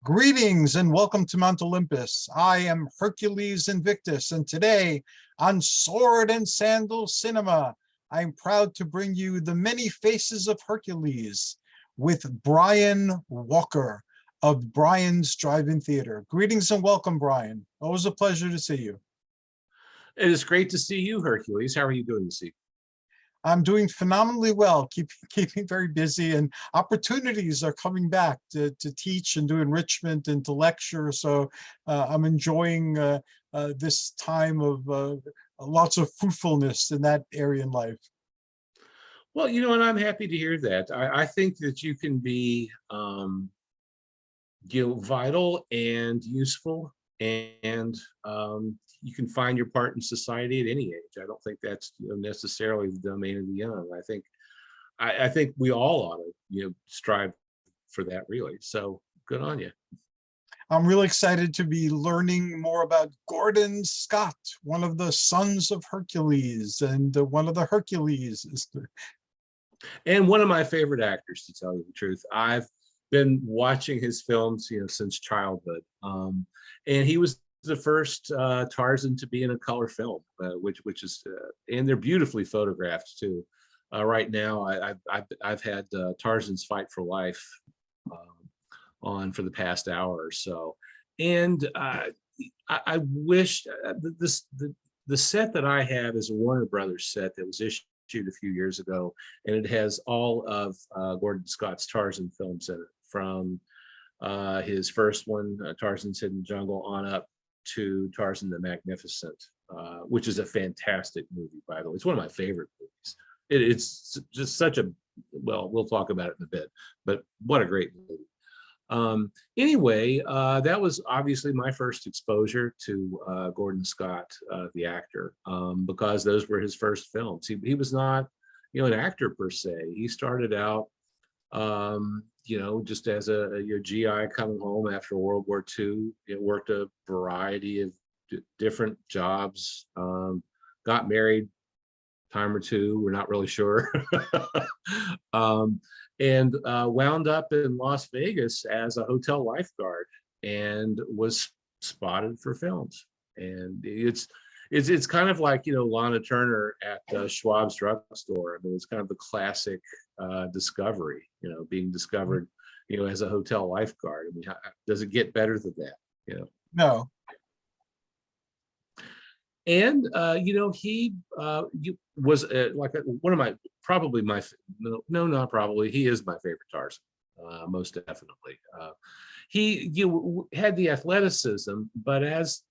Greetings and welcome to Mount Olympus. I am Hercules Invictus, and today on Sword and Sandal Cinema, I'm proud to bring you The Many Faces of Hercules with Brian Walker of Brian's Drive-In Theater. Greetings and welcome, Brian. Always a pleasure to see you. It is great to see you, Hercules. How are you doing this evening? I'm doing phenomenally well, keeping very busy, and opportunities are coming back to teach and do enrichment and to lecture. So I'm enjoying this time of lots of fruitfulness in that area in life. Well, and I'm happy to hear that. I think that you can be, vital and useful, and you can find your part in society at any age. I don't think that's necessarily the domain of the young. I think we all ought to strive for that, really. So good on you. I'm really excited to be learning more about Gordon Scott, one of the sons of Hercules and one of the Hercules. And one of my favorite actors, to tell you the truth. I've been watching his films, since childhood. And he was the first Tarzan to be in a color film, which is, and they're beautifully photographed too. Right now, I've had Tarzan's Fight for Life on for the past hour or so, and I wish the set that I have is a Warner Brothers set that was issued a few years ago, and it has all of Gordon Scott's Tarzan films in it, from his first one, Tarzan's Hidden Jungle, on up to Tarzan the Magnificent, which is a fantastic movie, by the way. It's one of my favorite movies. It's just such a, well, we'll talk about it in a bit, but what a great movie. Anyway, that was obviously my first exposure to Gordon Scott, the actor, because those were his first films. He was not, an actor per se. He started out, just as a GI coming home after World War II. Worked a variety of different jobs, got married time or two, we're not really sure, and wound up in Las Vegas as a hotel lifeguard and was spotted for films. And it's kind of like, Lana Turner at Schwab's drugstore. I mean, it's kind of the classic discovery, being discovered, as a hotel lifeguard. I mean, does it get better than that? No. And he was like one of my, probably my, no, not probably, he is my favorite Tarzan, most definitely. He had the athleticism, but as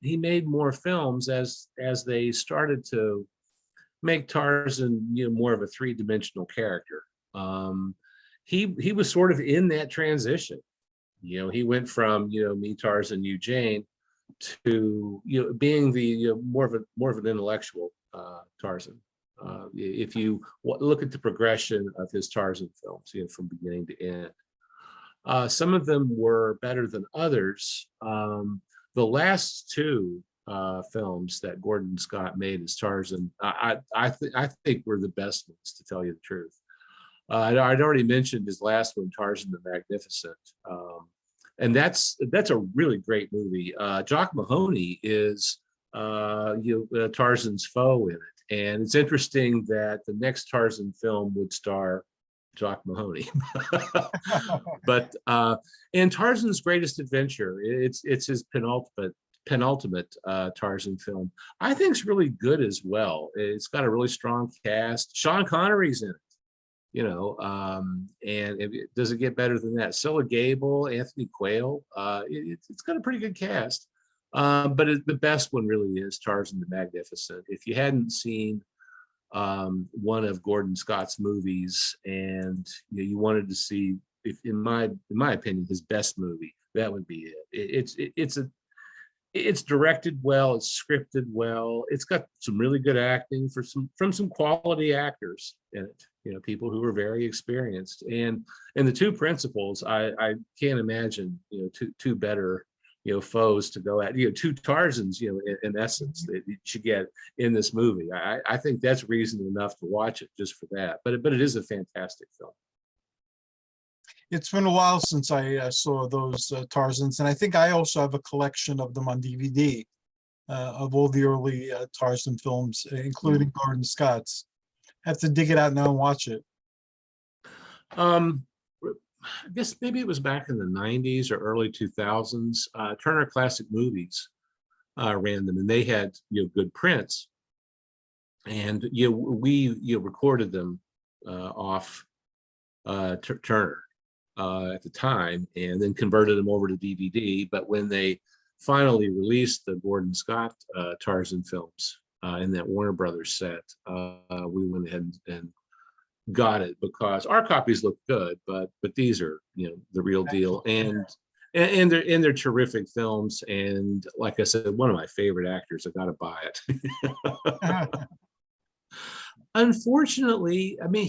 he made more films, as they started to make Tarzan more of a three-dimensional character, he was sort of in that transition. He went from me, Tarzan, you, Jane, to being the more of an intellectual Tarzan. If you look at the progression of his Tarzan films, from beginning to end, some of them were better than others. The last two films that Gordon Scott made as Tarzan, I think were the best ones, to tell you the truth. I'd already mentioned his last one, Tarzan the Magnificent, and that's a really great movie. Jock Mahoney is Tarzan's foe in it, and it's interesting that the next Tarzan film would star Jock Mahoney. But and Tarzan's Greatest Adventure, it's his penultimate Tarzan film, I think is really good as well. It's got a really strong cast. Sean Connery's in it. And does it get better than that? Scylla Gable, Anthony Quayle. It's got a pretty good cast. But the best one really is Tarzan the Magnificent. If you hadn't seen one of Gordon Scott's movies, and you wanted to see, if in my opinion, his best movie, that would be it. It's directed well, it's scripted well, it's got some really good acting from some quality actors in it, people who are very experienced, and the two principals, I can't imagine two better foes to go at, two Tarzans, in essence, that you should get in this movie. I think that's reason enough to watch it just for that, but it is a fantastic film. It's been a while since I saw those Tarzans, and I think I also have a collection of them on DVD of all the early Tarzan films, including Gordon Scott's. Have to dig it out now and watch it. Um, I guess maybe it was back in the 90s or early 2000s. Turner Classic Movies ran them, and they had good prints, and we recorded them off Turner at the time, and then converted them over to DVD. But when they finally released the Gordon Scott Tarzan films in that Warner Brothers set, we went ahead and got it because our copies look good, but these are the real deal, and they're terrific films. And like I said, one of my favorite actors. I got to buy it. Unfortunately, I mean,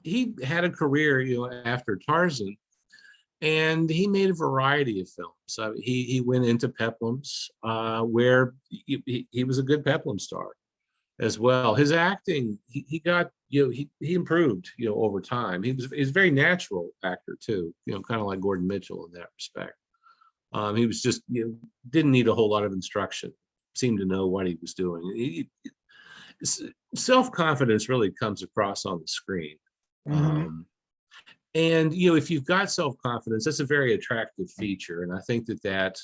he had a career after Tarzan, and he made a variety of films. He went into peplums, where he was a good peplum star as well. His acting, he got he improved over time. He's a very natural actor too, kind of like Gordon Mitchell in that respect. He was just didn't need a whole lot of instruction. Seemed to know what he was doing. Self-confidence really comes across on the screen. And if you've got self-confidence, that's a very attractive feature. And I think that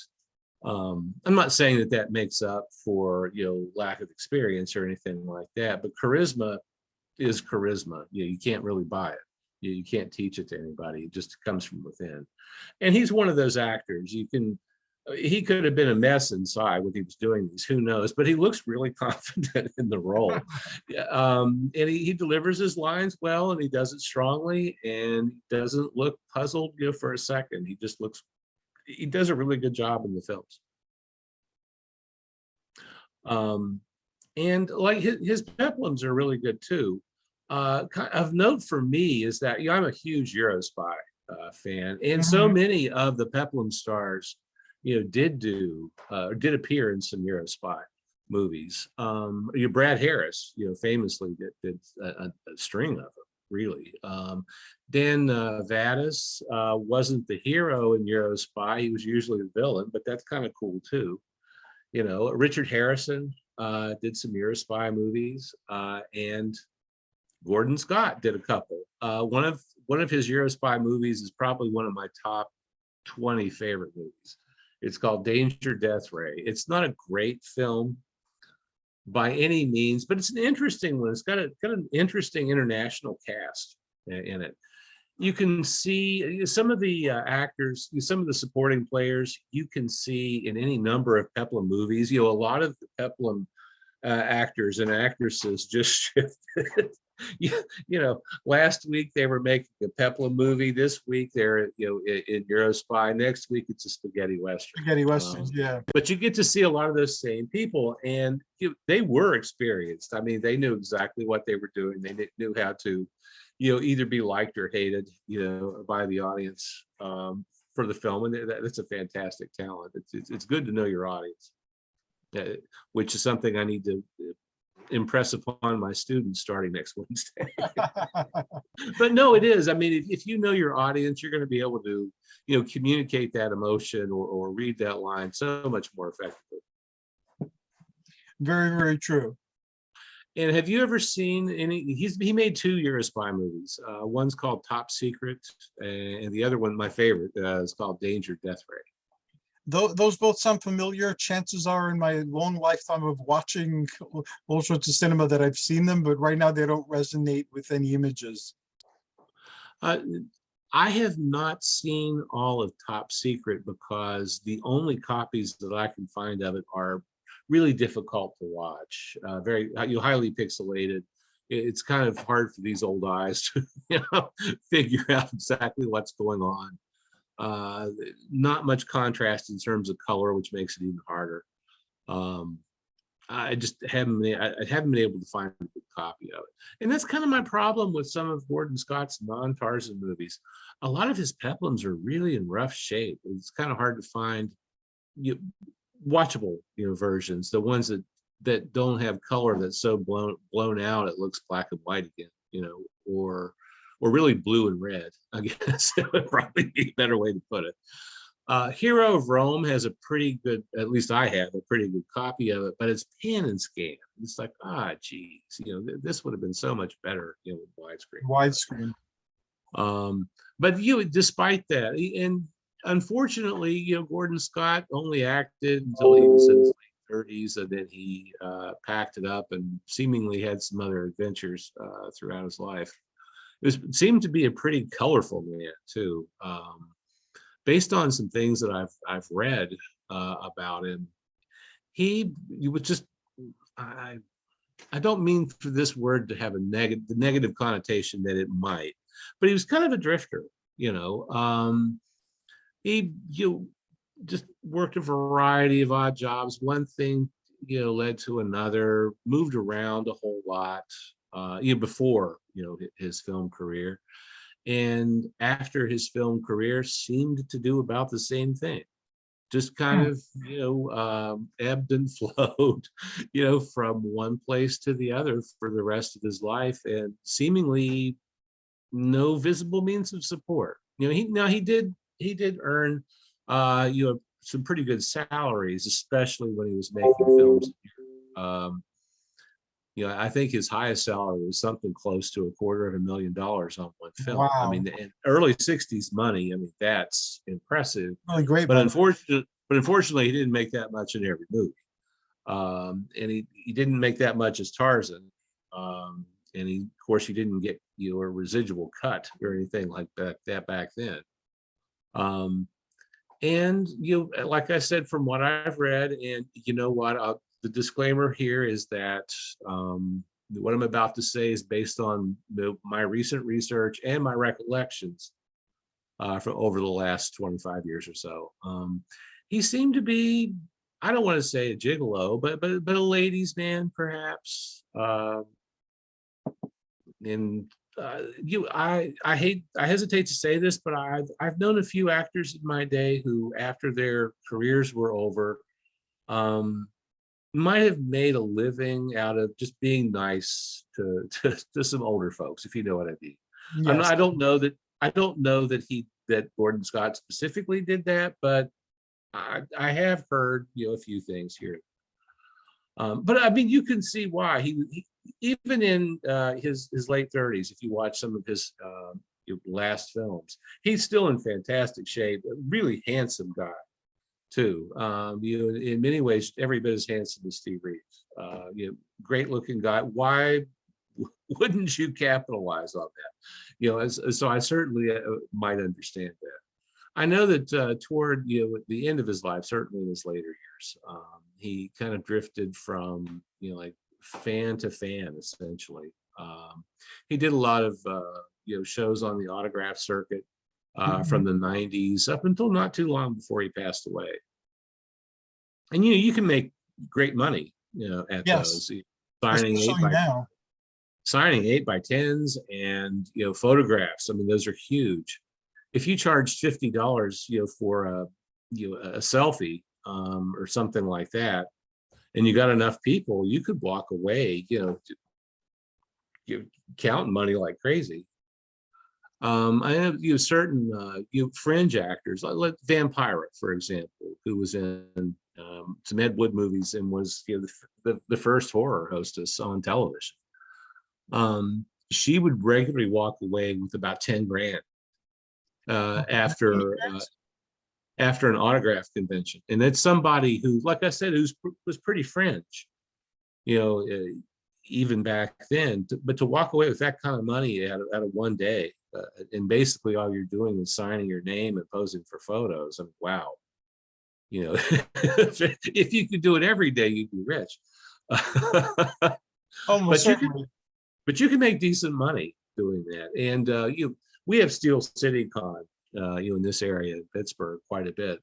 I'm not saying that makes up for lack of experience or anything like that, but charisma is charisma. You can't really buy it. You can't teach it to anybody. It just comes from within. And he's one of those actors. He could have been a mess inside when he was doing these, who knows, but he looks really confident in the role. And he delivers his lines well, and he does it strongly, and doesn't look puzzled for a second. He does a really good job in the films. And like his peplums are really good too. Of note for me is that I'm a huge Eurospy fan, and so many of the peplum stars did appear in some Eurospy movies. Brad Harris famously did a string of them, really. Dan Vadas wasn't the hero in Eurospy. He was usually the villain, but that's kind of cool too. Richard Harrison did some Eurospy movies, and Gordon Scott did a couple. One of his Eurospy movies is probably one of my top 20 favorite movies. It's called Danger Death Ray. It's not a great film by any means, but it's an interesting one. It's got an interesting international cast in it. You can see some of the actors, some of the supporting players you can see in any number of peplum movies. A lot of the peplum actors and actresses just shifted. Last week they were making a peplum movie. This week they're in Eurospy. Next week it's a spaghetti western. Spaghetti westerns, yeah. But you get to see a lot of those same people, and they were experienced. I mean, they knew exactly what they were doing. They knew how to either be liked or hated by the audience for the film, and that's a fantastic talent. It's good to know your audience, which is something I need to impress upon my students starting next Wednesday. But no, it is. I mean, if you know your audience, you're going to be able to communicate that emotion or read that line so much more effectively. Very, very true. And have you ever seen any? He made 2 Eurospy movies. One's called Top Secret, and the other one, my favorite, is called Danger Death Ray. Those both sound familiar. Chances are, in my long lifetime of watching all sorts of cinema, that I've seen them, but right now they don't resonate with any images. I have not seen all of Top Secret because the only copies that I can find of it are really difficult to watch. Very highly pixelated. It's kind of hard for these old eyes to figure out exactly what's going on. Not much contrast in terms of color, which makes it even harder. I just haven't been able to find a good copy of it. And that's kind of my problem with some of Gordon Scott's non-Tarzan movies. A lot of his peplums are really in rough shape. It's kind of hard to find watchable versions, the ones that don't have color that's so blown out it looks black and white again, or or really blue and red, I guess it would probably be a better way to put it. Hero of Rome has a pretty good, at least I have a pretty good copy of it, but it's pan and scan. It's like, geez, this would have been so much better, with widescreen. Widescreen. But despite that, and unfortunately, Gordon Scott only acted until he was in his late 30s, and then he packed it up and seemingly had some other adventures throughout his life. It seemed to be a pretty colorful man too. Based on some things that I've read about him, he was just, I don't mean for this word to have the negative connotation that it might, but he was kind of a drifter. He just worked a variety of odd jobs. One thing led to another, moved around a whole lot before his film career, and after his film career seemed to do about the same thing, just kind of ebbed and flowed from one place to the other for the rest of his life, and seemingly no visible means of support. He did earn some pretty good salaries, especially when he was making films. I think his highest salary was something close to $250,000 on one film. Wow. I mean, in early 60s money, I mean, that's impressive. Really great. But unfortunately, he didn't make that much in every movie. And he didn't make that much as Tarzan. And of course, he didn't get a residual cut or anything like that back then. And like I said, from what I've read, and the disclaimer here is that what I'm about to say is based on my recent research and my recollections from over the last 25 years or so. He seemed to be, I don't want to say a gigolo, but a ladies' man, perhaps. I hesitate to say this, but I've known a few actors in my day who, after their careers were over, might have made a living out of just being nice to some older folks, if you know what I mean. Yes. I don't know that Gordon Scott specifically did that, but I have heard a few things here. But I mean, you can see why he even in his late 30s, if you watch some of his last films, he's still in fantastic shape. A really handsome guy too. In many ways, every bit as handsome as Steve Reeves. Great looking guy. Why wouldn't you capitalize on that? So I certainly might understand that. I know that toward the end of his life, certainly in his later years, he kind of drifted from like fan to fan, essentially. He did a lot of shows on the autograph circuit from the 90s up until not too long before he passed away. And you can make great money at those, signing 8x10s and photographs. I mean, those are huge. If you charge $50 for a selfie or something like that, and you got enough people, you could walk away counting money like crazy. I have certain fringe actors like Vampira, for example, who was in some Ed Wood movies and was the first horror hostess on television. She would regularly walk away with about 10 grand after an autograph convention, and it's somebody who, like I said, was pretty fringe, even back then. But to walk away with that kind of money out of one day, and basically all you're doing is signing your name and posing for photos. I mean, wow, if you could do it every day, you'd be rich. Almost but you can make decent money doing that. And we have Steel City Con in this area in Pittsburgh quite a bit,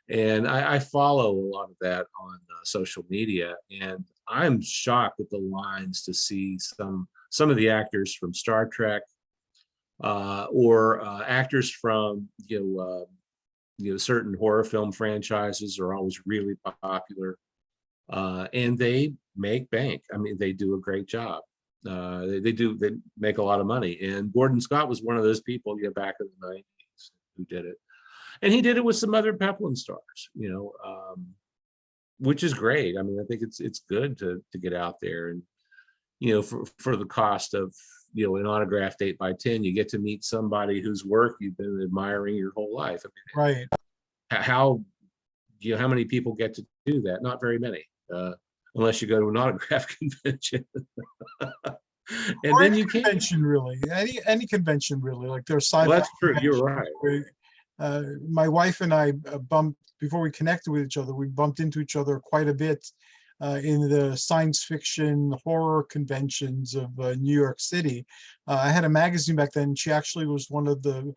and I follow a lot of that on social media, and I'm shocked at the lines to see some of the actors from Star Trek or actors from certain horror film franchises are always really popular, and they make bank. I mean, they do a great job. They make a lot of money. And Gordon Scott was one of those people, back in the 90s who did it. And he did it with some other Peplin stars, which is great. I mean, I think it's good to get out there and, for the cost of, an autographed 8x10, you get to meet somebody whose work you've been admiring your whole life. I mean, Right. how many people get to do that? Not very many, unless you go to an autograph convention. And Or then any you can't. convention, really. Any convention, really. Like there's Well, sci-fi that's true. You're conventions right. where, my wife and I bumped before we connected with each other. We bumped into each other quite a bit in the science fiction horror conventions of New York City. I had a magazine back then. She actually was one of the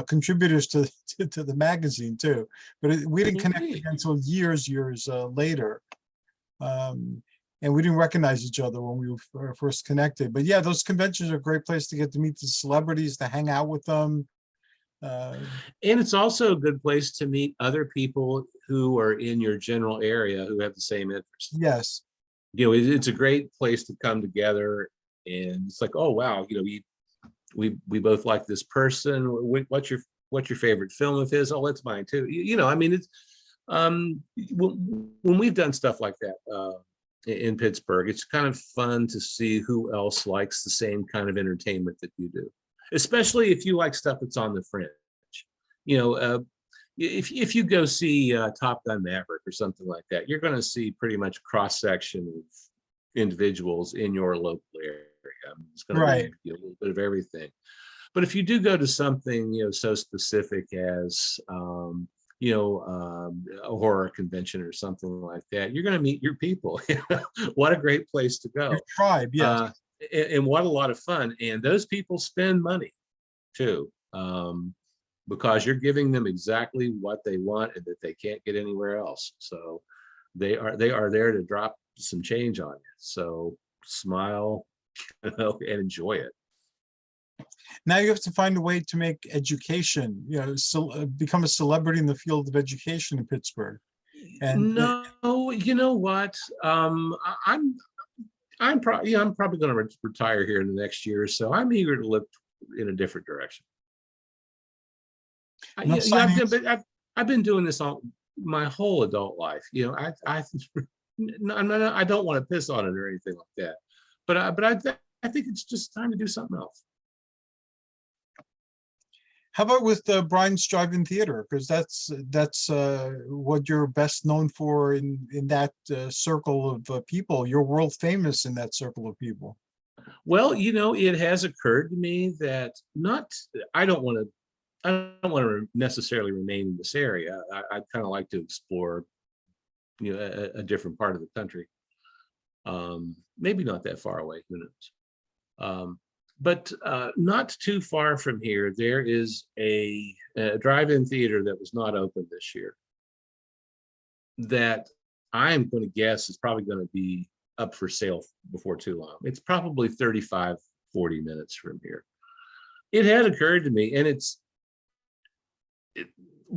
contributors to the magazine too. But we didn't connect Neat. again until years later. And we didn't recognize each other when we were first connected. But yeah, those conventions are a great place to get to meet the celebrities, to hang out with them. And it's also a good place to meet other people who are in your general area who have the same interests. Yes. It's a great place to come together, and it's like, oh wow, we both like this person. What's your favorite film of his? Oh, that's mine too. I mean, it's when we've done stuff like that in Pittsburgh, it's kind of fun to see who else likes the same kind of entertainment that you do, especially if you like stuff that's on the fringe. If you go see Top Gun Maverick or something like that, you're going to see pretty much cross section of individuals in your local area. I mean, it's going to be a little bit of everything. But if you do go to something so specific as a horror convention or something like that, you're going to meet your people. What a great place to go. Your tribe, yes. And what a lot of fun. And those people spend money too, because you're giving them exactly what they want and that they can't get anywhere else. So they are there to drop some change on you. So smile, and enjoy it. Now you have to find a way to make education, become a celebrity in the field of education in Pittsburgh. And no, you know what? I'm probably going to retire here in the next year or so. I'm eager to look in a different direction. I've been doing this all my whole adult life. I don't want to piss on it or anything like that, but I think it's just time to do something else. How about with Brian's Drive-In Theater? Because that's what you're best known for in that circle of people. You're world famous in that circle of people. Well, it has occurred to me that I don't want to necessarily remain in this area. I'd kind of like to explore, a different part of the country. Maybe not that far away, who knows? But not too far from here, there is a drive-in theater that was not open this year that I'm going to guess is probably going to be up for sale before too long. It's probably 35, 40 minutes from here. It had occurred to me, and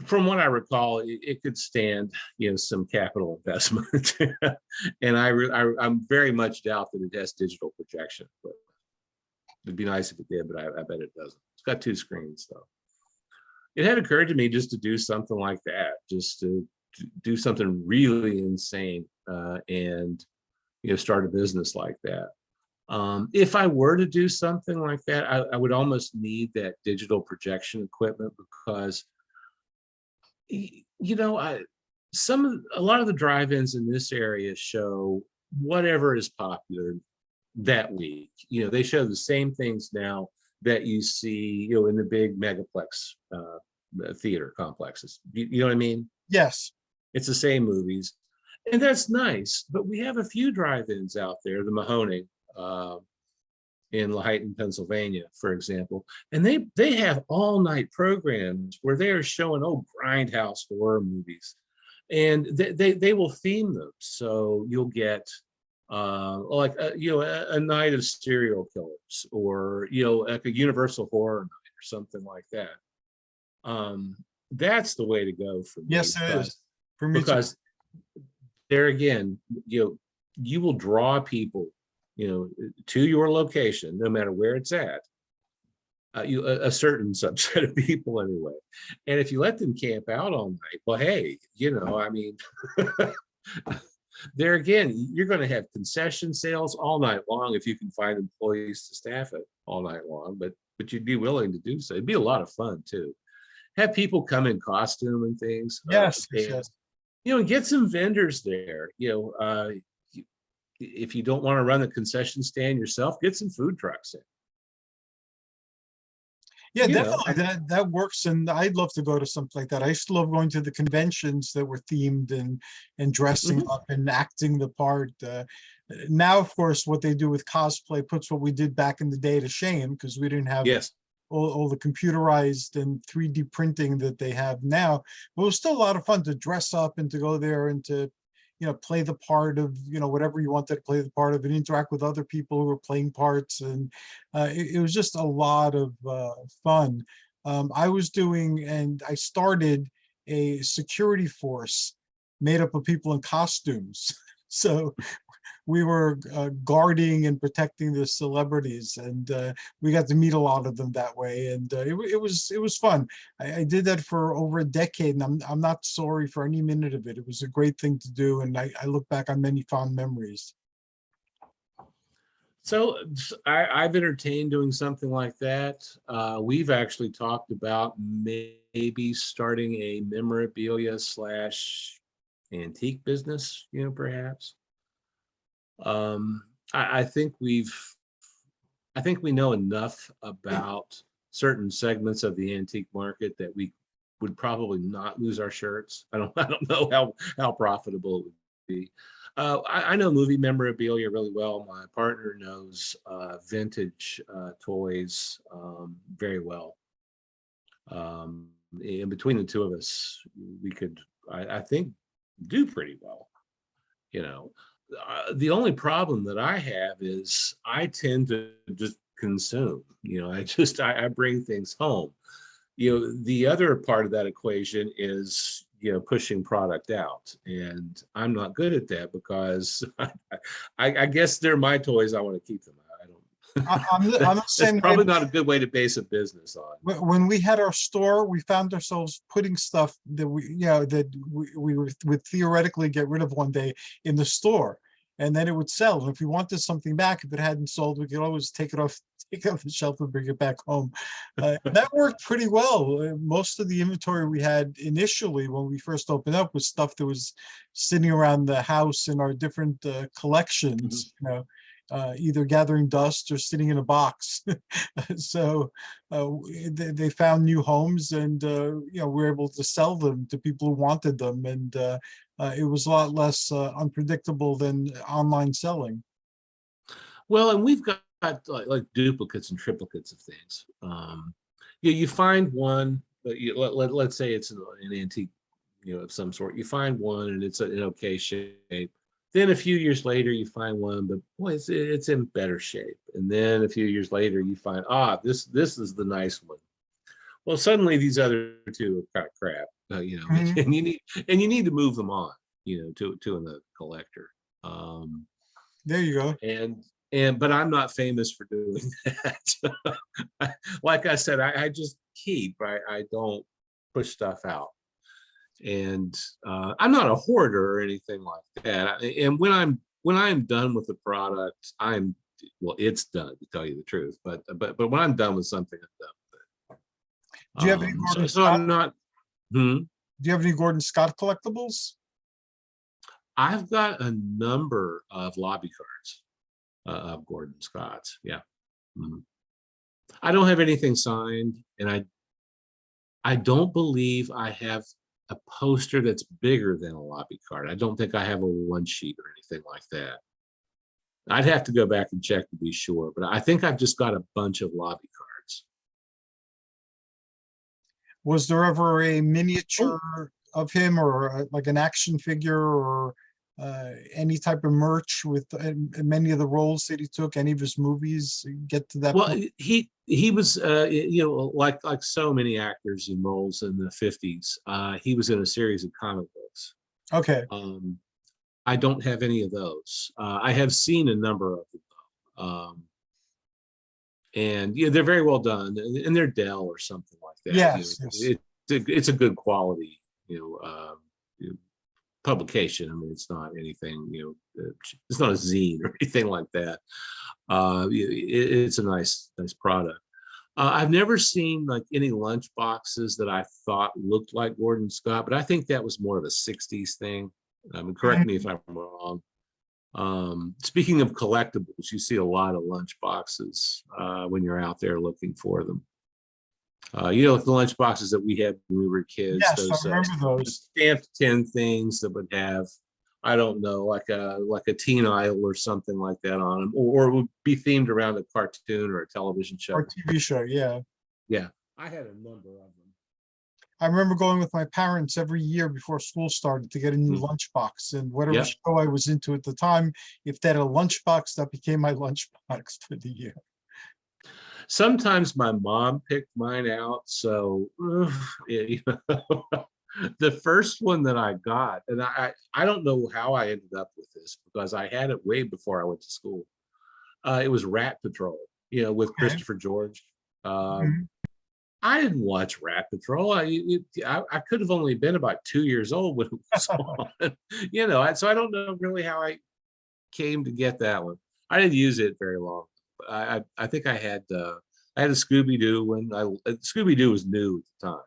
from what I recall, it could stand, some capital investment. And I'm very much doubt that it has digital projection. But it'd be nice if it did, but I bet it doesn't. It's got 2 screens though. It had occurred to me just to do something like that, just to do something really insane, and start a business like that. If I were to do something like that, I would almost need that digital projection equipment, because a lot of the drive-ins in this area show whatever is popular that week. They show the same things now that you see, in the big megaplex theater complexes. You know what I mean? Yes. It's the same movies, and that's nice. But we have a few drive-ins out there, the Mahoning in Laheyton, Pennsylvania, for example, and they have all-night programs where they are showing grindhouse horror movies, and they will theme them. So you'll get a night of serial killers, or like a Universal Horror Night or something like that. That's the way to go for me. Yes, it is. For me because there again, you will draw people to your location, no matter where it's at. A certain subset of people anyway. And if you let them camp out all night, well, hey, I mean, there again, you're going to have concession sales all night long if you can find employees to staff it all night long. But you'd be willing to do so. It'd be a lot of fun too. Have people come in costume and things. Yes, And, yes. and get some vendors there. If you don't want to run the concession stand yourself, get some food trucks in. Yeah, definitely. That works, and I'd love to go to something like that. I used to love going to the conventions that were themed and dressing up and acting the part. Now, of course, what they do with cosplay puts what we did back in the day to shame, because we didn't have all the computerized and 3D printing that they have now. But it was still a lot of fun to dress up and to go there and to play the part of, whatever you wanted to play the part of, and interact with other people who were playing parts. And it was just a lot of fun. I started a security force made up of people in costumes. So we were guarding and protecting the celebrities, and we got to meet a lot of them that way, and it was fun. I did that for over a decade, and I'm not sorry for any minute of it. It was a great thing to do, and I look back on many fond memories. So I've entertained doing something like that. We've actually talked about maybe starting a memorabilia / antique business, perhaps. I think we know enough about certain segments of the antique market that we would probably not lose our shirts. I don't know how profitable it would be. I know movie memorabilia really well. My partner knows vintage toys very well. And between the two of us, we could, I think, do pretty well. The only problem that I have is I tend to just consume. I bring things home. The other part of that equation is pushing product out, and I'm not good at that because I guess they're my toys. I want to keep them. I'm the same It's probably way. not a good way to base a business on. When we had our store, we found ourselves putting stuff that we would theoretically get rid of one day in the store, and then it would sell. And if we wanted something back, if it hadn't sold, we could always take it off the shelf and bring it back home. That worked pretty well. Most of the inventory we had initially when we first opened up was stuff that was sitting around the house in our different collections. Either gathering dust or sitting in a box. So they found new homes, and we were able to sell them to people who wanted them, and it was a lot less unpredictable than online selling. Well, and we've got like duplicates and triplicates of things. You find one, let's say it's an antique, of some sort. You find one and it's in okay shape. Then a few years later, you find one, but boy, it's in better shape. And then a few years later, you find, this is the nice one. Well, suddenly these other two are kind of crap, and you need to move them on, to a collector. There you go. But I'm not famous for doing that. Like I said, I just keep. I don't push stuff out. And I'm not a hoarder or anything like that. And when I'm done with the product, it's done, to tell you the truth. But when I'm done with something, I'm done with it. Do you have any Gordon so I'm not. Do you have any Gordon Scott collectibles? I've got a number of lobby cards of Gordon Scott's. Yeah. I don't have anything signed, and I don't believe I have a poster that's bigger than a lobby card. I don't think I have a one sheet or anything like that. I'd have to go back and check to be sure, but I think I've just got a bunch of lobby cards. Was there ever a miniature of him, or like an action figure, or any type of merch with many of the roles that he took, any of his movies get to that point? He was like so many actors in roles in the 50s. He was in a series of comic books. Okay. I don't have any of those. I have seen a number of them, And yeah, they're very well done, and they're Dell or something like that. Yes, yes. It's a good quality, you know, publication. I mean, it's not anything, it's not a zine or anything like that. It's a nice product. I've never seen like any lunch boxes that I thought looked like Gordon Scott, but I think that was more of a 60s thing. I mean, correct me if I'm wrong. Speaking of collectibles, you see a lot of lunch boxes when you're out there looking for them. The lunch boxes that we had when we were kids, Yes, I those remember those. stamped tin things that would have, I don't know, like a teen idol or something like that on them, or it would be themed around a cartoon or a television show. Or TV show, yeah. Yeah, I had a number of them. I remember going with my parents every year before school started to get a new Mhm. lunchbox, and whatever Yeah. show I was into at the time, if they had a lunchbox, that became my lunchbox for the year. Sometimes my mom picked mine out, so the first one that I got, and I don't know how I ended up with this because I had it way before I went to school. It was Rat Patrol, with Okay. Christopher George. Mhm. I didn't watch Rat Patrol. I could have only been about 2 years old when it was on. So I don't know really how I came to get that one. I didn't use it very long. I think I had a Scooby Doo when Scooby Doo was new at the time.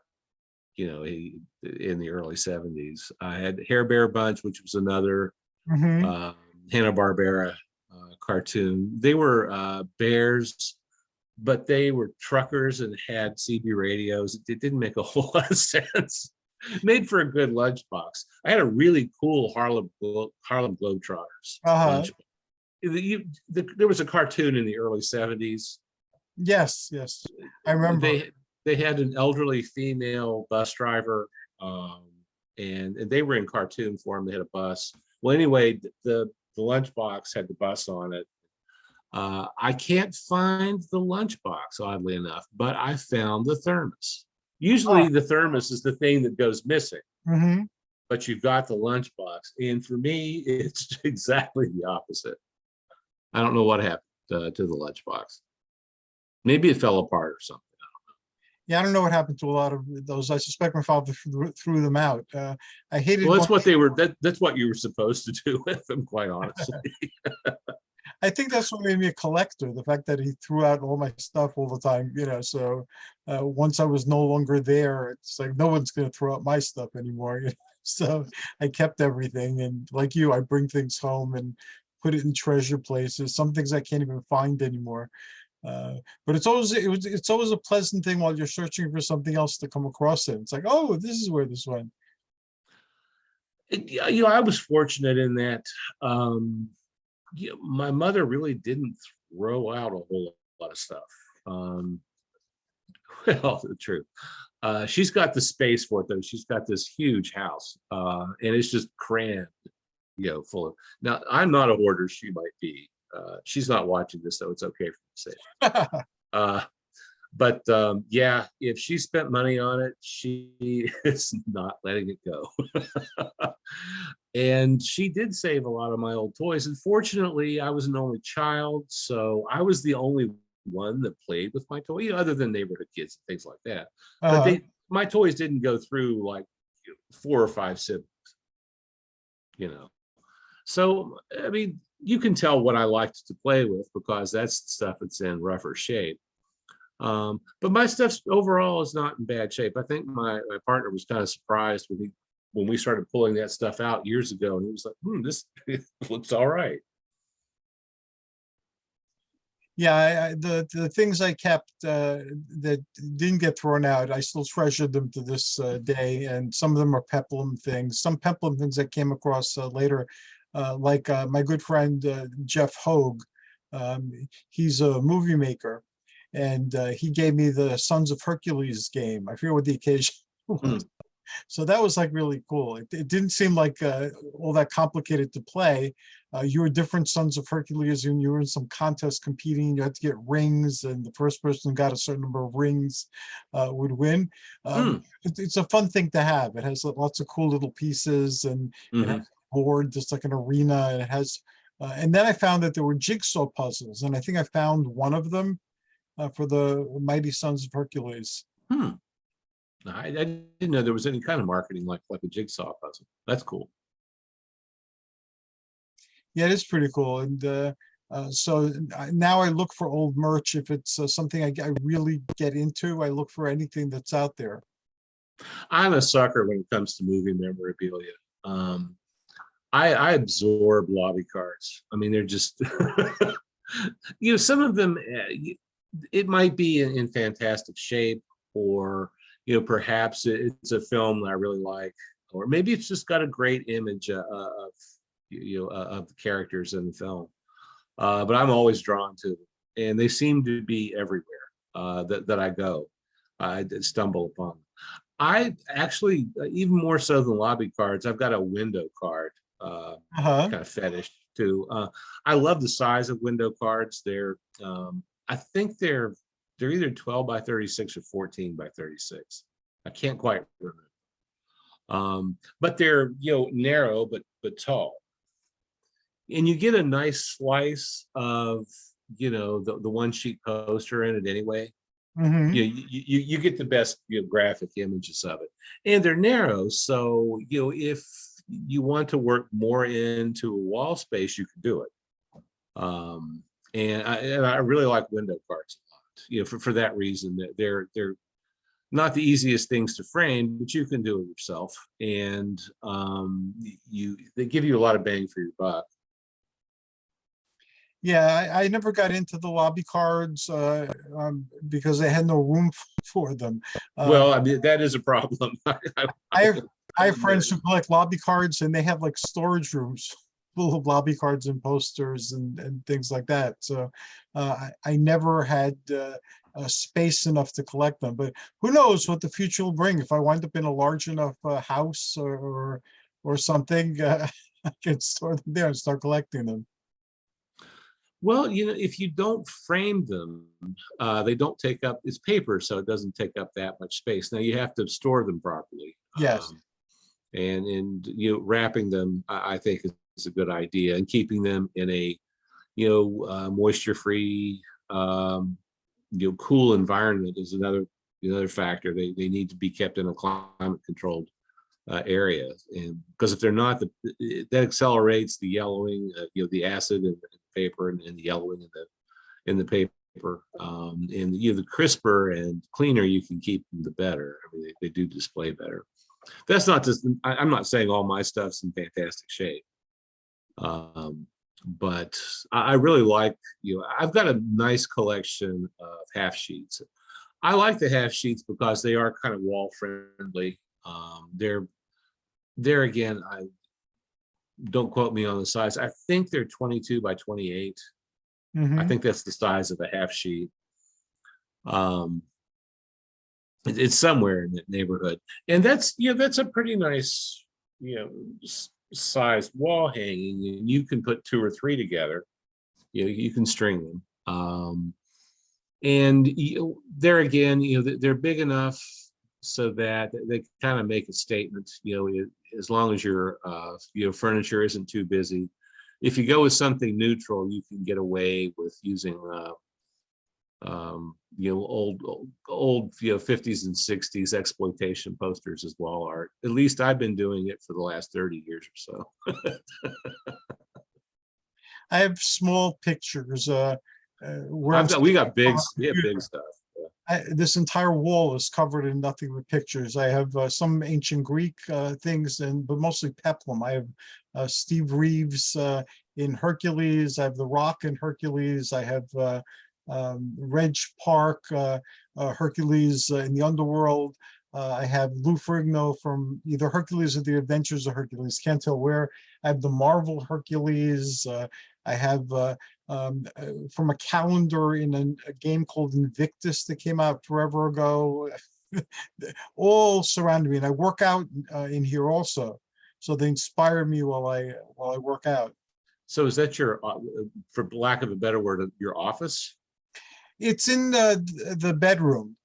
In the early 70s. I had Hair Bear Bunch, which was another Mhm. Hanna-Barbera cartoon. They were bears, but they were truckers and had CB radios. It didn't make a whole lot of sense. Made for a good lunchbox. I had a really cool Harlem Globetrotters Uh-huh. lunchbox. There was a cartoon in the early 70s. Yes, yes. I remember. They had an elderly female bus driver, and they were in cartoon form. They had a bus. Well, anyway, the lunchbox had the bus on it. I can't find the lunchbox, oddly enough, but I found the thermos. Usually, the thermos is the thing that goes missing, Mhm. but you've got the lunchbox, and for me, it's exactly the opposite. I don't know what happened to the lunchbox. Maybe it fell apart or something. Yeah, I don't know what happened to a lot of those. I suspect my father threw them out. I hated Well, that's going. what they were. That's what you were supposed to do with them, quite honestly. I think that's what made me a collector, the fact that he threw out all my stuff all the time, so once I was no longer there, it's like no one's going to throw out my stuff anymore. So I kept everything, and like you, I bring things home and put it in treasure places. Some things I can't even find anymore. But it's always a pleasant thing while you're searching for something else to come across it. It's like, oh, this is where this went. I was fortunate in that my mother really didn't throw out a whole lot of stuff. Well, the truth. She's got the space for it though. She's got this huge house, and it's just crammed, full of. Now, I'm not a hoarder. She might be. She's not watching this, so it's okay for me to say. But yeah, if she spent money on it, she is not letting it go. And she did save a lot of my old toys. And fortunately, I was an only child, so I was the only one that played with my toy, other than neighborhood kids and things like that. But Uh-huh. my toys didn't go through like 4 or 5 siblings, you know. So I mean, you can tell what I liked to play with because that's the stuff that's in rougher shape. But my stuff overall is not in bad shape. I think my partner was kind of surprised when we started pulling that stuff out years ago, and he was like, this looks all right. Yeah, the things I kept that didn't get thrown out, I still treasure them to this day, and some of them are peplum things. Some peplum things I came across later, like my good friend Jeff Hogue. He's a movie maker, and he gave me the Sons of Hercules game. I forget what the occasion was. Hmm. So that was like really cool. It didn't seem like all that complicated to play. You were different Sons of Hercules, and you were in some contest competing. You had to get rings, and the first person who got a certain number of rings would win. Hmm. It's a fun thing to have. It has lots of cool little pieces, and it has Mhm. a board, just like an arena, and it has And then I found that there were jigsaw puzzles, and I think I found one of them for the Mighty Sons of Hercules. Hmm. I didn't know there was any kind of marketing like a jigsaw puzzle. That's cool. Yeah, it is pretty cool. And so now I look for old merch. If it's something I really get into, I look for anything that's out there. I'm a sucker when it comes to movie memorabilia. I absorb lobby cards. I mean, they're just, some of them, it might be in fantastic shape, or, perhaps it's a film that I really like, or maybe it's just got a great image of the characters in the film. But I'm always drawn to them, and they seem to be everywhere that I go. I stumble upon them. I actually, even more so than lobby cards, I've got a window card Uh-huh. kind of fetish too. I love the size of window cards. I think they're either 12 by 36 or 14 by 36. I can't quite remember. But they're narrow but tall, and you get a nice slice of the one sheet poster in it anyway. Hmm. You get the best graphic images of it, and they're narrow, so if you want to work more into a wall space, you can do it. And I really like window cards a lot, for that reason, that they're not the easiest things to frame, but you can do it yourself, and they give you a lot of bang for your buck. Yeah, I never got into the lobby cards because I had no room for them. Well, I mean, that is a problem. I have I I'll have admit friends it. who collect lobby cards, and they have like storage rooms full of lobby cards and posters and things like that. So I never had space enough to collect them. But who knows what the future will bring? If I wind up in a large enough house or something, I can store them there and start collecting them. Well, if you don't frame them, they don't take up, it's paper, so it doesn't take up that much space. Now you have to store them properly. Yes. And wrapping them, I think is a good idea, and keeping them in a moisture free, cool environment is another factor. They need to be kept in a climate controlled area, and because if they're not, that accelerates the yellowing, the acid in the paper, and the yellowing in the paper. And the crisper and cleaner you can keep them, the better. I mean, they do display better. That's not just, I'm not saying all my stuff's in fantastic shape. But I really like, I've got a nice collection of half sheets. I like the half sheets because they are kind of wall friendly. They're again, I don't quote me on the size. I think they're 22 by 28. I Hmm. think that's the size of a half sheet. Um, it's somewhere in that neighborhood, and that's a pretty nice sized wall hanging, and you can put two or three together. You can string them, and there again, they're big enough so that they kind of make a statement. As long as your furniture isn't too busy. If you go with something neutral, you can get away with using old 50s and 60s exploitation posters as wall art. At least I've been doing it for the last 30 years or so. I have small pictures where I'm We sitting got on big, a we have big computer. stuff. This entire wall is covered in nothing but pictures. I have some ancient Greek things, but mostly peplum. I have Steve Reeves in Hercules. I have The Rock in Hercules. I have Reg Park, Hercules in the Underworld. I have Lou Ferrigno from either Hercules or The Adventures of Hercules. Can't tell where. I have the Marvel Hercules. I have from a calendar in a game called Invictus that came out forever ago. All surround me, and I work out in here also, so they inspire me while I work out. So is that your, for lack of a better word, your office? It's in the bedroom.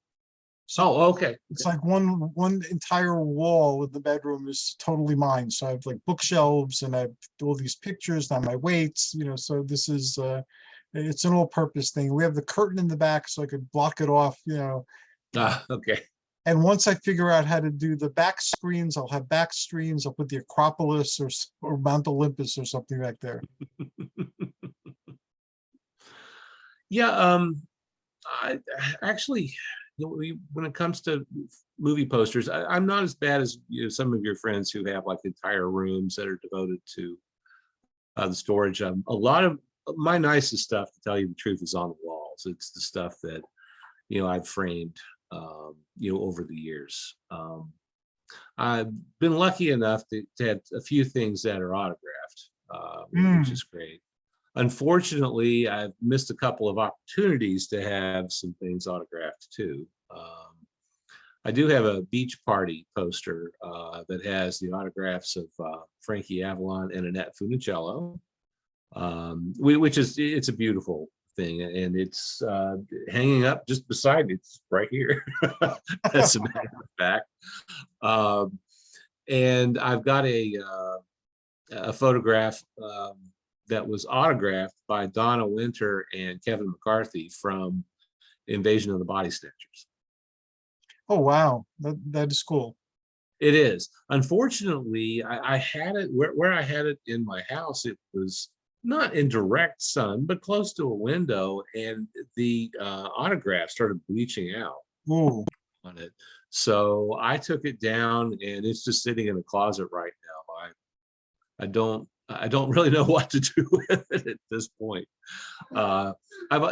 So Oh, okay. it's like one entire wall of the bedroom is totally mine. So I have like bookshelves and I have all these pictures on my weights, so this is it's an all-purpose thing. We have the curtain in the back so I could block it off. Okay. And once I figure out how to do the back screens, I'll have back screens. I'll put the Acropolis or Mount Olympus or something back there. Yeah, I actually, when it comes to movie posters, I'm not as bad as some of your friends who have like entire rooms that are devoted to the storage. A lot of my nicest stuff, to tell you the truth, is on the walls. It's the stuff that I've framed over the years. I've been lucky enough to have a few things that are autographed, which is great. Unfortunately, I've missed a couple of opportunities to have some things autographed too. I do have a beach party poster that has the autographs of Frankie Avalon and Annette Funicello, it's a beautiful thing, and it's hanging up just beside me. It's right here. That's a matter of fact. And I've got a photograph that was autographed by Donna Winter and Kevin McCarthy from Invasion of the Body Snatchers. Oh, wow. That is cool. It is. Unfortunately, I had it where I had it in my house. It was not in direct sun, but close to a window, and the autograph started bleaching out Ooh. on it. So I took it down, and it's just sitting in the closet right now. I don't really know what to do with it at this point. I've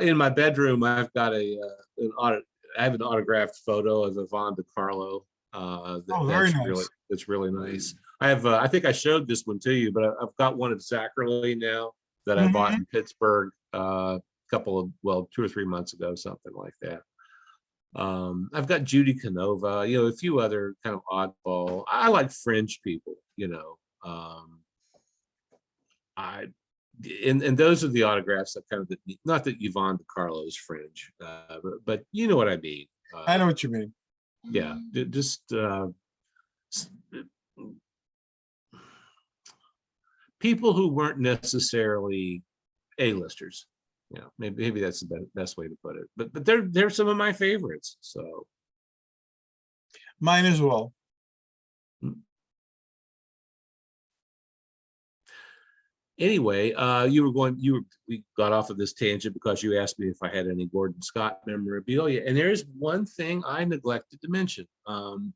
in my bedroom. I've got I have an autographed photo of Yvonne DiCarlo. Very nice. That's really nice. I have I think I showed this one to you, but I've got one of Zachary now that I bought in Pittsburgh couple of 2 or 3 months ago, something like that. I've got Judy Canova, a few other kind of oddball. I like fringe people, I and those are the autographs that kind of not that Yvonne DiCarlo is fringe, but you know what I mean. I know what you mean. Yeah, just people who weren't necessarily A-listers. Maybe that's the best way to put it. But they're some of my favorites. So mine as well. Anyway, we got off of this tangent because you asked me if I had any Gordon Scott memorabilia, and there's one thing I neglected to mention. You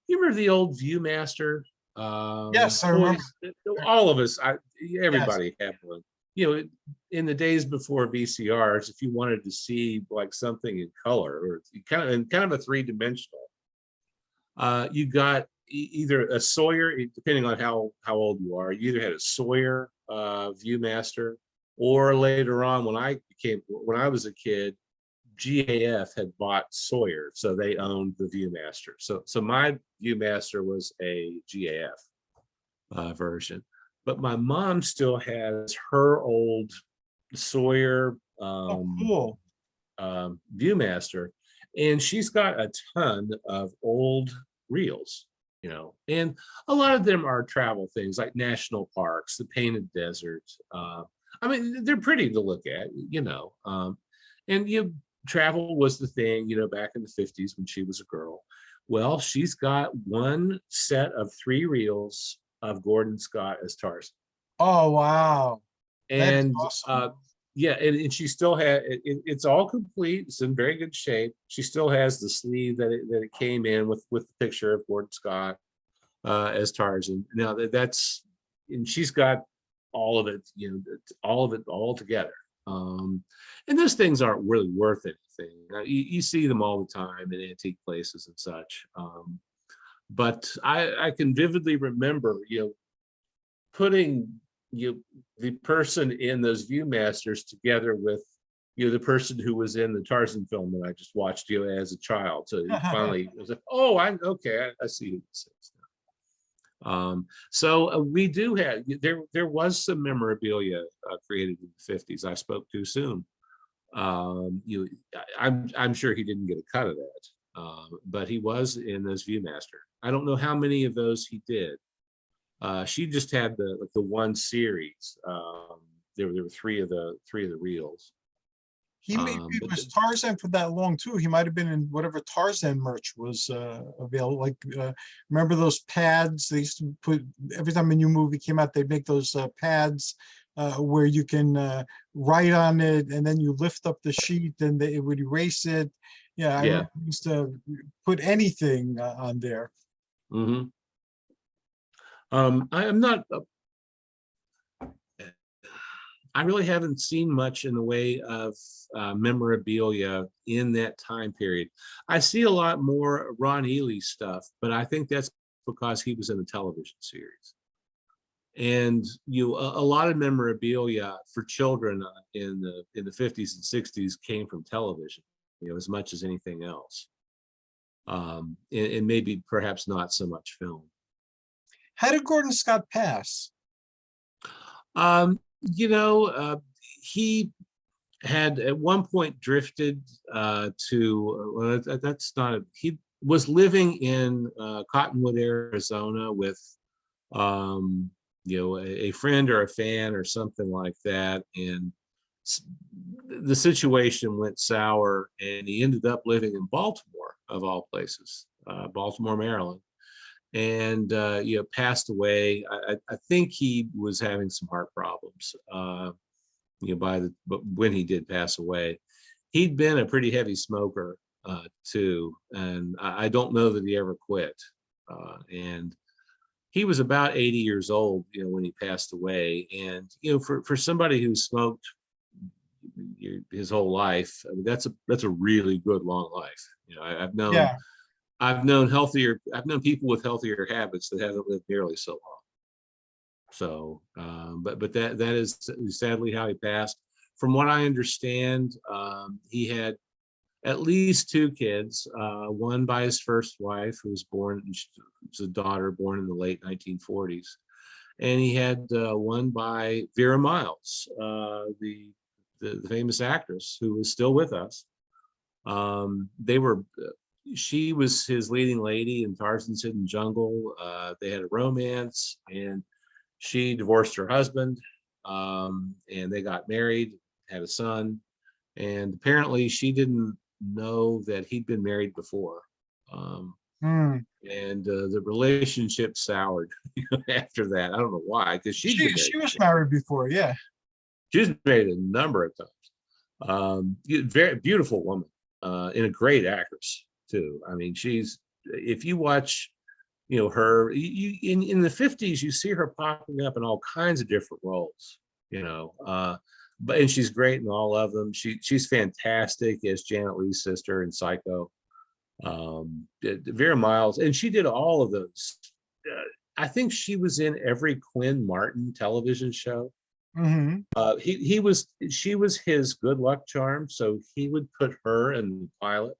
remember the old Viewmaster? Yes, I remember. All of us, everybody Yes. had one. In the days before VCRs, if you wanted to see like something in color or kind of a three-dimensional, you got either a Sawyer, depending on how old you are. You either had a Sawyer Viewmaster, or later on when I was a kid, GAF had bought Sawyer, so they owned the Viewmaster. So my Viewmaster was a GAF version, but my mom still has her old Sawyer Cool. Viewmaster, and she's got a ton of old reels, and a lot of them are travel things like national parks, the Painted Desert. They're pretty to look at, and travel was the thing, back in the 50s when she was a girl. Well, she's got one set of 3 reels of Gordon Scott as Tarzan. Oh, wow. And awesome. yeah, and she still had it's all complete. It's in very good shape. She still has the sleeve that it came in with the picture of Gordon Scott as Tarzan. Now and she's got all of it, all together. And those things aren't really worth anything. You see them all the time in antique places and such. But I can vividly remember, putting the person in those Viewmasters together with the person who was in the Tarzan film that I just watched as a child. So finally it was like, oh, I see who this is now. So we do have there was some memorabilia created in the 50s. I spoke too soon. I'm sure he didn't get a cut of that. but he was in those Viewmaster. I don't know how many of those he did. She just had the one series. There were three of the reels. He maybe But was Tarzan for that long too. He might have been in whatever Tarzan merch was available. Like, remember those pads they used to put every time a new movie came out? They'd make those pads where you can write on it, and then you lift up the sheet, and it would erase it. Yeah, I yeah. remember we used to put anything on there. Hmm. I'm not. I really haven't seen much in the way of memorabilia in that time period. I see a lot more Ron Ely stuff, but I think that's because he was in the television series. And a lot of memorabilia for children in the 50s and 60s came from television, as much as anything else. And maybe perhaps not so much film. How did Gordon Scott pass? He had at one point drifted to that's not he was living in Cottonwood, Arizona with a friend or a fan or something like that, and the situation went sour, and he ended up living in Baltimore, of all places, Baltimore, Maryland, and passed away. I think he was having some heart problems but when he did pass away. He'd been a pretty heavy smoker too, and I don't know that he ever quit. And he was about 80 years old, when he passed away. And for somebody who smoked his whole life, I mean, that's a really good long life. I've known Yeah. I've known people with healthier habits that haven't lived nearly so long. So, but that is sadly how he passed. From what I understand, he had at least two kids, one by his first wife, who was a daughter born in the late 1940s. And he had one by Vera Miles, the famous actress who is still with us. She was his leading lady in Tarzan's Hidden Jungle. They had a romance, and she divorced her husband, and they got married, had a son, and apparently she didn't know that he'd been married before. And the relationship soured after that. I don't know why, because She was married before, yeah. She was married a number of times. Very beautiful woman, and a great actress too. I mean, if you watch, her, in the 50s, you see her popping up in all kinds of different roles, and she's great in all of them. She's fantastic as Janet Leigh's sister in Psycho. Vera Miles, and she did all of those. I think she was in every Quinn Martin television show. She was his good luck charm, so he would put her in the pilot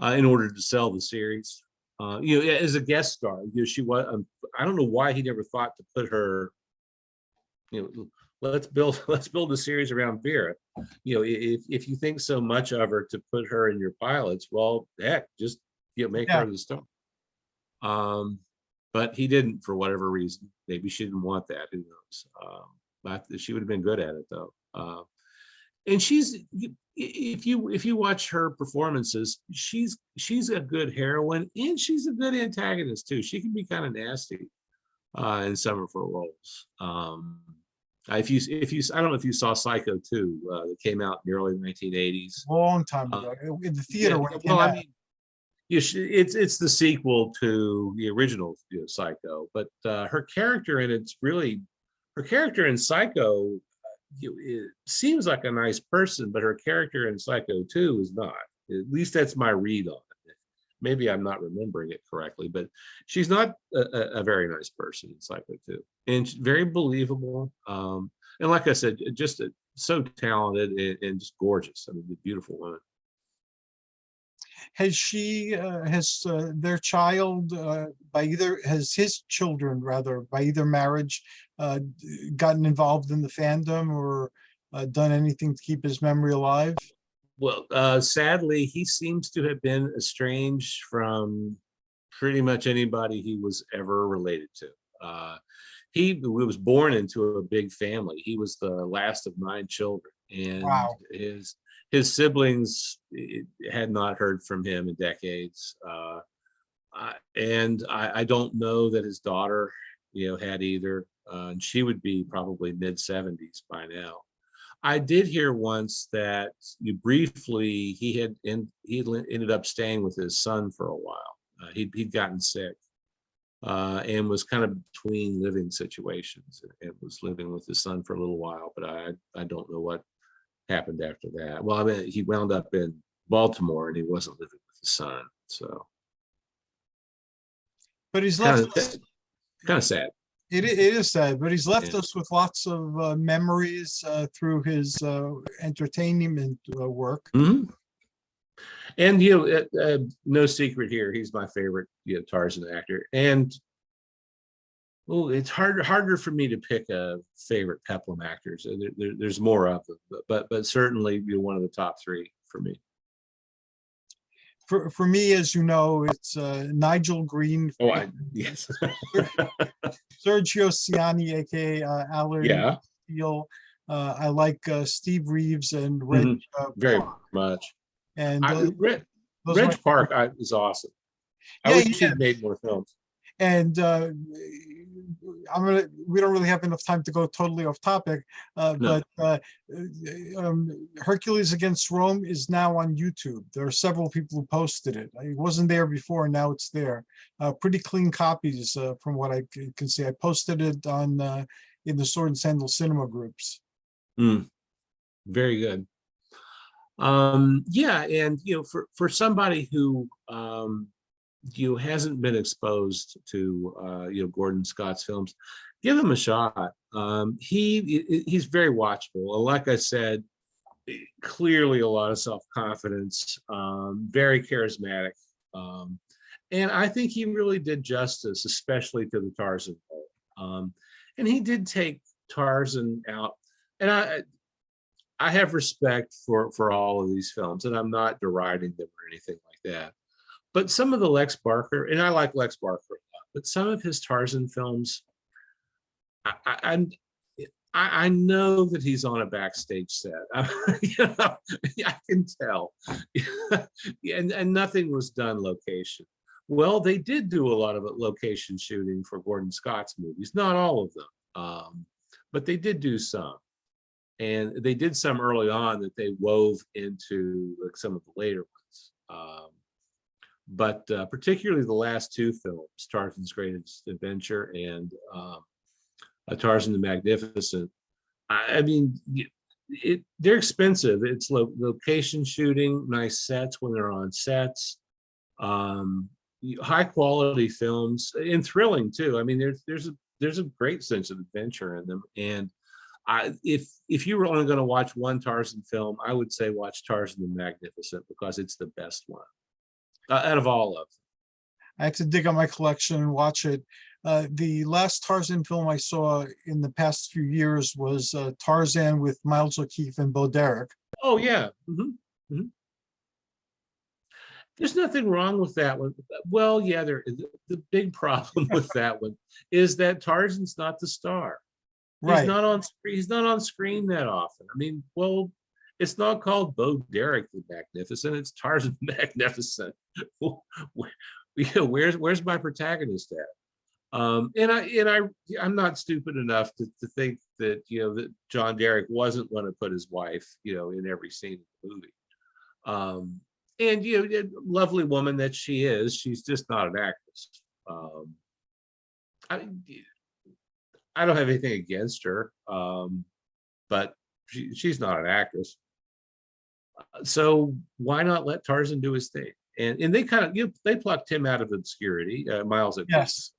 in order to sell the series. As a guest star. She was. I don't know why he never thought to put her. Let's build a series around Vera. If you think so much of her, to put her in your pilots, well, heck, just make her the star. But he didn't, for whatever reason. Maybe she didn't want that. Who knows? But she would have been good at it, though. And if you watch her performances, she's a good heroine, and she's a good antagonist too. She can be kind of nasty in some of her roles. If you I don't know if you saw Psycho 2 that came out in the early 1980s. Long time ago in the theater. I mean, it's the sequel to the original Psycho, but her character in Psycho, it seems like a nice person, but her character in Psycho 2 is not. At least that's my read on it. Maybe I'm not remembering it correctly, but she's not a very nice person in Psycho 2, and very believable. And like I said, just so talented and just gorgeous. I mean, a beautiful woman. Has their child has his children rather by either marriage gotten involved in the fandom or done anything to keep his memory alive? Well, sadly, he seems to have been estranged from pretty much anybody he was ever related to. He was born into a big family. He was the last of 9 children, and Wow. his siblings had not heard from him in decades. And I don't know that his daughter, had either. And she would be probably mid 70s by now. I did hear once that briefly he ended up staying with his son for a while. He'd gotten sick and was kind of between living situations, and was living with his son for a little while. But I don't know what happened after that. Well, I mean, he wound up in Baltimore and he wasn't living with his son, so But he's kind left of us, kind of sad. it is sad, but he's left Yeah. us with lots of memories through his entertainment work. Mhm. And no secret here, he's my favorite Tarzan actor. And well, it's harder for me to pick a favorite Peplum actors. There's more of them, but certainly one of the top 3 for me. For me, as you know, it's Nigel Green, Oh, yes. Sergio Ciani, aka Allard Yeah. Steele. I like Steve Reeves and Reg Very Park. much. And Reg those are my Park is awesome. I Yeah, wish he'd made more films. And we don't really have enough time to go totally off topic, No. but Hercules Against Rome is now on YouTube. There are several people who posted it. It wasn't there before, and now it's there. Pretty clean copies from what I can see. I posted it on in the Sword and Sandal cinema groups. Very good. Yeah, and for somebody who hasn't been exposed to Gordon Scott's films, give him a shot. He's very watchable. Like I said, clearly a lot of self-confidence, very charismatic, and I think he really did justice, especially to the Tarzan role. And he did take Tarzan out, and I have respect for all of these films, and I'm not deriding them or anything like that. But some of the Lex Barker, and I like Lex Barker a lot, but some of his Tarzan films, I know that he's on a backstage set. I can tell. and nothing was done location. Well, they did do a lot of location shooting for Gordon Scott's movies, not all of them, but they did do some. And they did some early on that they wove into some of the later ones. But particularly the last 2 films, Tarzan's Greatest Adventure and Tarzan the Magnificent. I mean, they're expensive. It's location shooting, nice sets when they're on sets, high quality films, and thrilling too. I mean, there's a great sense of adventure in them. And if you were only going to watch one Tarzan film, I would say watch Tarzan the Magnificent, because it's the best one out of all of them. I have to dig on my collection and watch it. The last Tarzan film I saw in the past few years was Tarzan with Miles O'Keefe and Bo Derek. Oh yeah. There's nothing wrong with that one. Well, yeah, the big problem with that one is that Tarzan's not the star. Right. He's not on screen that often. I mean, well, it's not called Bo Derek the Magnificent. It's Tarzan the Magnificent. Where's my protagonist at? I'm not stupid enough to think that that John Derek wasn't going to put his wife in every scene of the movie. And lovely woman that she is, she's just not an actress. I don't have anything against her, but she's not an actress. So why not let Tarzan do his thing? And they kind of they plucked him out of obscurity, Miles at Yes.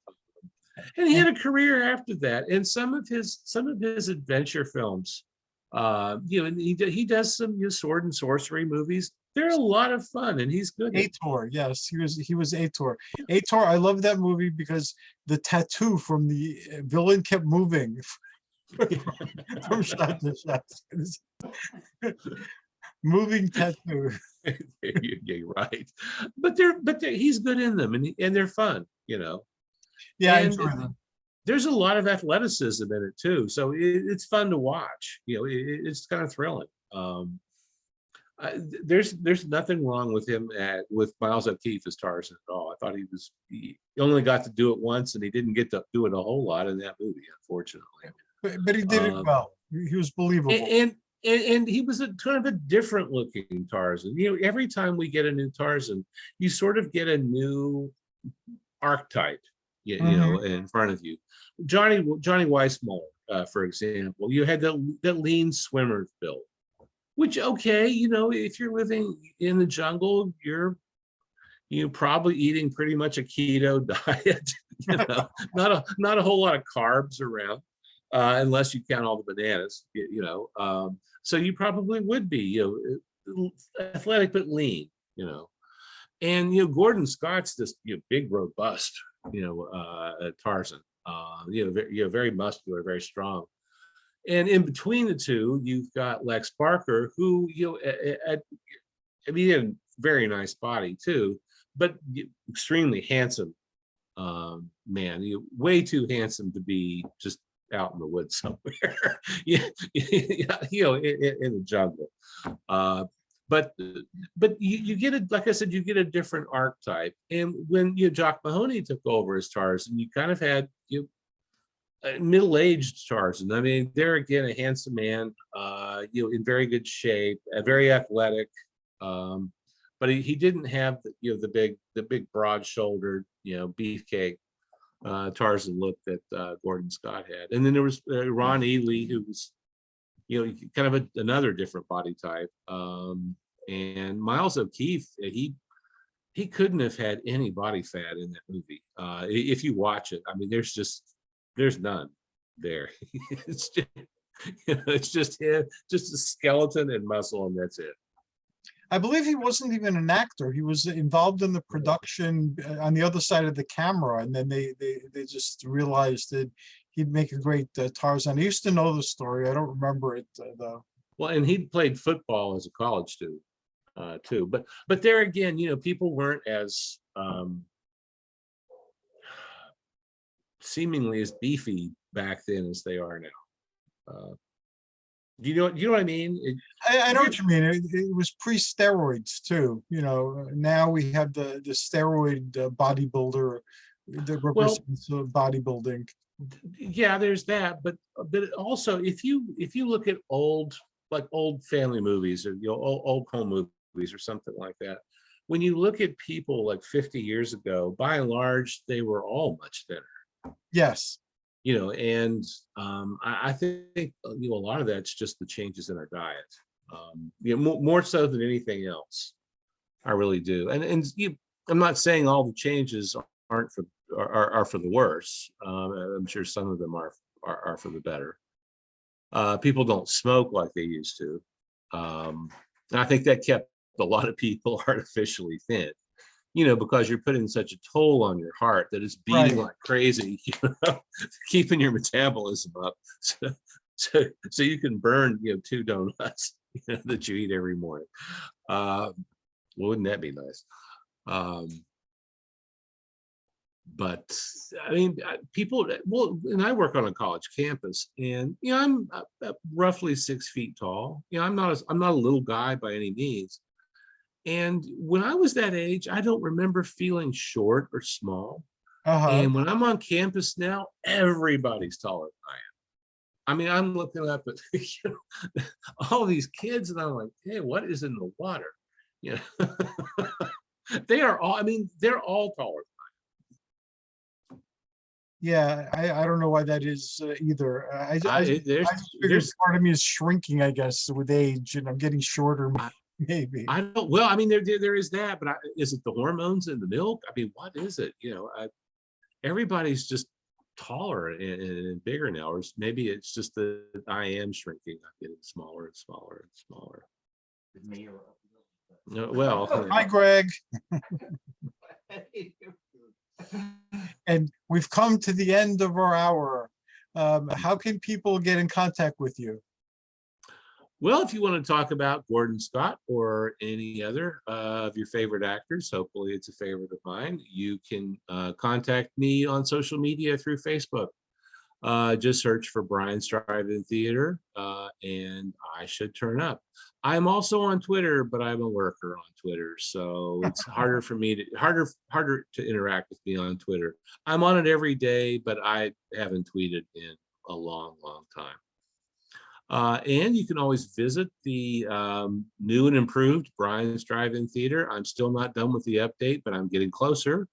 and he had a career after that. And some of his adventure films, and he does some sword and sorcery movies. They're a lot of fun, and he's good. Ator, yes, he was Ator. Ator, I love that movie because the tattoo from the villain kept moving from shot to shot. Moving tattoo. You're right, he's good in them, and they're fun, you know. Yeah, I And enjoy them. there's a lot of athleticism in it too, so it's fun to watch. You know, it's kind of thrilling. There's nothing wrong with him with Miles O'Keefe as Tarzan at all. I thought he only got to do it once, and he didn't get to do it a whole lot in that movie, unfortunately. But he did it Um, well. He was believable. and he was a kind of a different looking Tarzan. You know, every time we get a new Tarzan, you sort of get a new archetype, you know, Mhm. in front of you. Johnny Weissmuller, for example, you had that lean swimmer build, which, okay, you know, if you're living in the jungle, you're probably eating pretty much a keto diet. You know, not a whole lot of carbs around, unless you count all the bananas. You know, so you probably would be, you know, athletic but lean. You know, and you know, Gordon Scott's this, you know, big, robust, you know, Tarzan. You know, very muscular, very strong. And in between the two, you've got Lex Barker, who, you know, I mean, he had a very nice body too, but extremely handsome man. Way too handsome to be just out in the woods somewhere. Yeah, you know, in the jungle. Uh, but you get it, like I said, you get a different archetype. And when, you know, Jock Mahoney took over as Tarzan, you kind of had, you middle-aged Tarzan. I mean, there again, a handsome man, you know, in very good shape, very athletic, but he didn't have the, you know, the big broad-shouldered, you know, beefcake Tarzan look that Gordon Scott had. And then there was Ron Ely, who was, you know, kind of another different body type. And Miles O'Keefe, he couldn't have had any body fat in that movie. If you watch it, I mean, there's none there. It's just, you know, it's just him, just a skeleton and muscle, and that's it. I believe he wasn't even an actor. He was involved in the production on the other side of the camera, and then they just realized that he'd make a great Tarzan. I used to know the story. I don't remember it though. Well, and he played football as a college student too. But there again, you know, people weren't as seemingly as beefy back then as they are now. You know what I mean? I know what you mean. It was pre-steroids too. You know, now we have the steroid bodybuilder that Well, represents bodybuilding. yeah, there's that, but also if you look at old family movies, or, you know, old home movies or something like that, when you look at people like 50 years ago, by and large, they were all much thinner. Yes. You know, and I think, you know, a lot of that's just the changes in our diet. You know, more so than anything else. I really do. And you, I'm not saying all the changes aren't for are for the worse. I'm sure some of them are for the better. People don't smoke like they used to. And I think that kept a lot of people artificially thin, you know, because you're putting such a toll on your heart that it's beating Right. like crazy, you know, keeping your metabolism up, so you can burn, you know, 2 donuts, you know, that you eat every morning. Wouldn't that be nice? But I mean, people. Well, and I work on a college campus, and you know, I'm roughly 6 feet tall. You know, I'm not a little guy by any means. And when I was that age, I don't remember feeling short or small. Uh-huh. And when I'm on campus now, everybody's taller than I am. I mean, I'm looking up at you know, all these kids, and I'm like, hey, what is in the water? You know, they are all. I mean, they're all taller. Yeah, I don't know why that is either. I just figured There's part of me is shrinking, I guess, with age, and I'm getting shorter, I, maybe. I don't. Well, I mean, there is that, but is it the hormones in the milk? I mean, what is it? You know, everybody's just taller and bigger now, or maybe it's just that I am shrinking. I'm getting smaller and smaller and smaller. No, well, Hi, Greg. And we've come to the end of our hour. How can people get in contact with you? Well, if you want to talk about Gordon Scott or any other of your favorite actors, hopefully it's a favorite of mine, you can contact me on social media through Facebook. Just search for Brian's Drive-In Theater, and I should turn up. I'm also on Twitter, but I'm a lurker on Twitter, so it's harder to interact with me on Twitter. I'm on it every day, but I haven't tweeted in a long, long time. And you can always visit the new and improved Brian's Drive-In Theater. I'm still not done with the update, but I'm getting closer.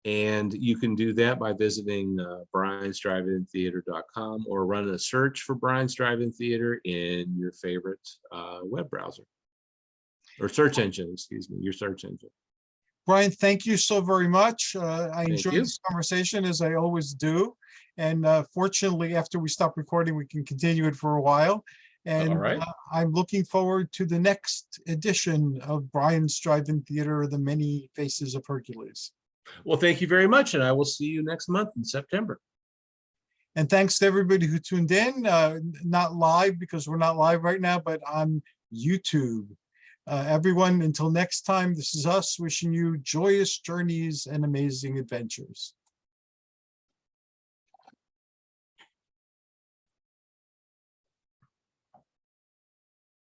And you can do that by visiting briansdrive-in-theater.com or run a search for Brian's Drive-In Theater in your favorite web browser or search engine, excuse me, your search engine. Brian, thank you so very much. I Thank enjoyed you. this conversation, as I always do. And fortunately, after we stop recording, we can continue it for a while. And All right. I'm looking forward to the next edition of Brian's Drive-In Theater, The Many Faces of Hercules. Well, thank you very much, and I will see you next month in September. And thanks to everybody who tuned in, not live because we're not live right now, but on YouTube. Everyone, until next time, this is us wishing you joyous journeys and amazing adventures.